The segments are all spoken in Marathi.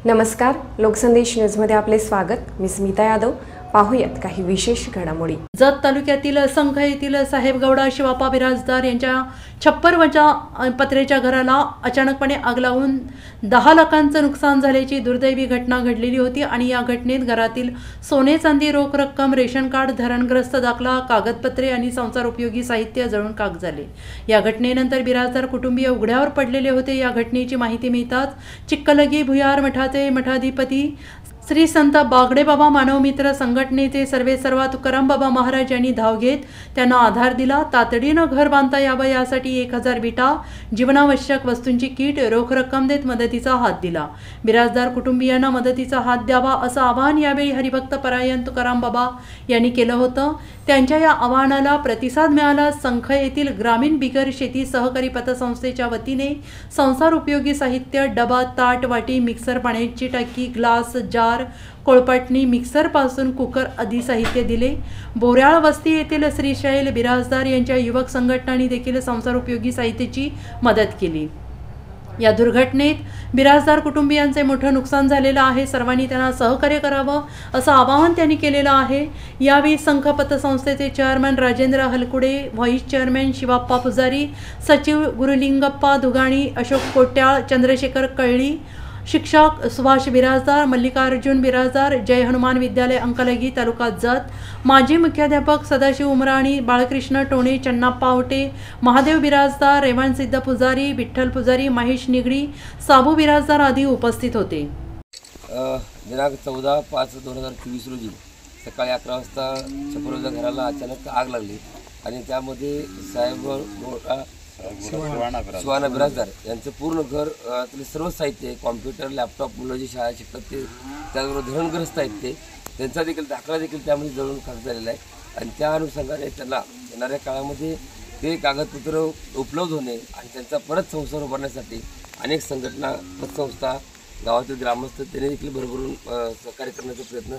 नमस्कार, लोकसंदेश न्यूजमध्ये आपले स्वागत। मी स्मिता यादव। पाहूयात काही विशेष घडामोडी। जत तालुक्यातील संख येथील साहेबगौडा शिवाप्पा बिराजदार यांच्या 56 पत्रेच्या घराला अचानकपणे आग लागून 10 लाखांचं नुकसान झाल्याची दुर्दैवी घटना घडलेली होती आणि या घटनेत घरातील सोने चांदी रोख रक्कम रेशन कार्ड धरणग्रस्त दाखला कागदपत्रे आणि संसार उपयोगी साहित्य जळून खाक झाले। या घटनेनंतर बिराजदार कुटुंबीय उघड्यावर पडलेले होते। या घटनेची माहिती मिळताच चिक्कलगी भुयार मठाचे मठाधिपती श्री संत बागडेबाबा मानवमित्र संघटनेचे सर्वेसर्वा तुकाराम बाबा महाराज यांनी धाव घेत त्यांना आधार दिला। तातडीनं घर बांधता यावं यासाठी 1000 विटा जीवनावश्यक वस्तूंची किट रोख रक्कम देत मदतीचा हात दिला। बिराजदार कुटुंबियांना मदतीचा हात द्यावा असं आवाहन यावेळी हरिभक्त परायण तुकाराम बाबा यांनी केलं होतं। त्यांच्या या आवाहनाला प्रतिसाद मिळाला। संख येथील ग्रामीण बिगर शेती सहकारी पतसंस्थेच्या वतीने संसार उपयोगी साहित्य डबा ताट वाटी मिक्सर पाण्याची टाकी ग्लास जार कोळपटणी मिक्सर पासून कुकर आदी साहित्य दिले। बोऱ्याळ वस्ती येथील श्री शैल बिराजदार यांच्या युवक संघटनांनी देखील संसार उपयोगी साहित्याची मदत केली। या दुर्घटनेत बिराजदार कुटुंबियांचे मोठं नुकसान झालेलं आहे। सर्वांनी त्यांना सहकार्य करावं असं आवाहन त्यांनी केलेलं आहे। यावेळी संख पतसंस्थेचे chairman Rajendra Halkude, vice chairman Shivappa Pujari, सचिव गुरुलिंगप्पा दुगाणी, अशोक कोट्याळ, चंद्रशेखर कळली, शिक्षक सुभाष बिराजदार, मल्लिकार्जुन बिराजदार, जय हनुमान विद्यालय अंकलगी तालुका जत, माजी मुख्याध्यापक सदाशिव उमराणी, बाळकृष्ण टोणे, चन्नाप्पा आवटे, महादेव बिराजदार, रेवणसिद्ध पुजारी, विठ्ठल पुजारी, महेश निगडी, साबू बिराजदार आदी उपस्थित होते। दिनांक 14/5/2024 रोजी सकाळी 11 वाजता छपरोच्या घराला अचानक आग लागली आणि त्यामध्ये साहेबगौडा शिवाना बिराजदार यांचं पूर्ण घर सर्व साहित्य कॉम्प्युटर लॅपटॉप मुलं जी शाळा शिकतात ते त्याचबरोबर धरणग्रस्त आहेत त्यांचा देखील दाखला देखील त्यामध्ये जळून खाक झालेला आहे आणि त्या अनुषंगाने त्यांना येणाऱ्या काळामध्ये ते कागदपत्र उपलब्ध होणे आणि त्यांचा परत संसार उभारण्यासाठी अनेक संघटना पतसंस्था गावातील ग्रामस्थ त्यांनी देखील भरभरून सहकार्य करण्याचा प्रयत्न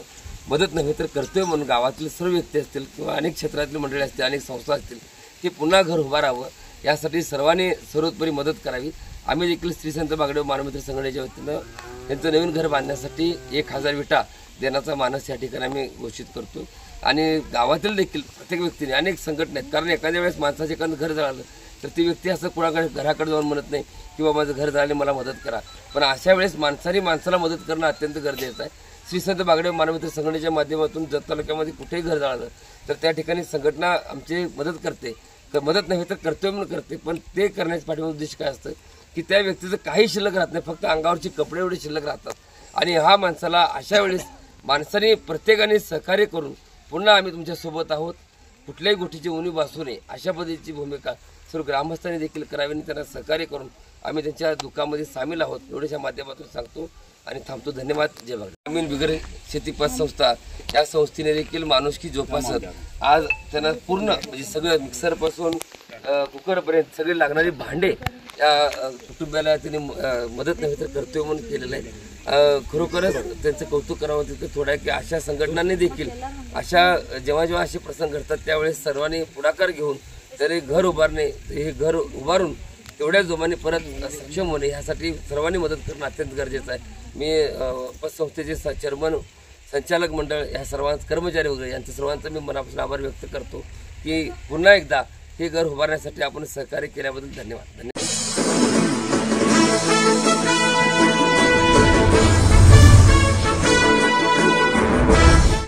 मदत नव्हे तर कर्तव्य म्हणून गावातील सर्व व्यक्ती असतील किंवा अनेक क्षेत्रातील मंडळी असतील अनेक संस्था असतील ते पुन्हा घर उभारावं यासाठी सर्वांनी सर्वोत्तरी मदत करावी। आम्ही देखील श्री संत बागडेबाबा मानवमित्र संघटनेच्या वतीनं त्यांचं नवीन घर बांधण्यासाठी 1000 विटा देण्याचा मानस या ठिकाणी आम्ही घोषित करतो आणि गावातील देखील प्रत्येक व्यक्तीने अनेक संघटना आहेत कारण एखाद्या वेळेस माणसाचे एखादं घर जळालं तर ती व्यक्ती असं कुणाकडे घराकडे जाऊन म्हणत नाही किंवा माझं घर जळाले मला मदत करा, पण अशा वेळेस माणसाने माणसाला मदत करणं अत्यंत गरजेचं आहे। श्री संत बागडेबाबा मानवमित्र संघटनेच्या माध्यमातून जत तालुक्यामध्ये कुठेही घर जळालं तर त्या ठिकाणी संघटना आमची मदत करते, मदत नाही तर कर्तव्य म्हणून करते, पण ते करण्याच्या पाठीमागे उद्देश काय असतं की त्या व्यक्तीचं काही शिल्लक राहत नाही, फक्त अंगावरचे कपडे एवढे शिल्लक राहतात आणि हा माणसाला अशा वेळेस माणसाने प्रत्येकाने सहकार्य करून पुन्हा आम्ही तुमच्यासोबत आहोत कुठल्याही गोष्टीची उणीव भासू नये अशा पद्धतीची भूमिका सर्व ग्रामस्थांनी देखील करावी आणि त्यांना सहकार्य करून आम्ही त्यांच्या दुःखामध्ये सामील आहोत एवढ्याच्या माध्यमातून सांगतो आणि थांबतो। धन्यवाद। जय बागडे। ग्रामीण बिगर शेती पतसंस्था या संस्थेने देखील माणुसकी जोपासत आज त्यांना पूर्ण म्हणजे सगळं मिक्सरपासून कुकरपर्यंत सगळे लागणारी भांडे या कुटुंबाला त्यांनी मदत नाही तर कर्तव्य म्हणून केलेलं आहे। खरोखरच त्यांचं कौतुक करावं तिथं थोडं की अशा संघटनांनी देखील अशा जेव्हा असे प्रसंग घडतात त्यावेळेस सर्वांनी पुढाकार घेऊन तरी घर उभारणे हे घर उभारून तेवढ्या जोमाने परत सक्षम होणे यासाठी सर्वांनी मदत करणं अत्यंत गरजेचं आहे। मी पतसंस्थेचे चेअरमन संचालक मंडळ या सर्वांच कर्मचारी वगैरे यांचं सर्वांचं मी मनापासून आभार व्यक्त करतो की पुन्हा एकदा हे घर उभारण्यासाठी आपण सहकार्य केल्याबद्दल धन्यवाद।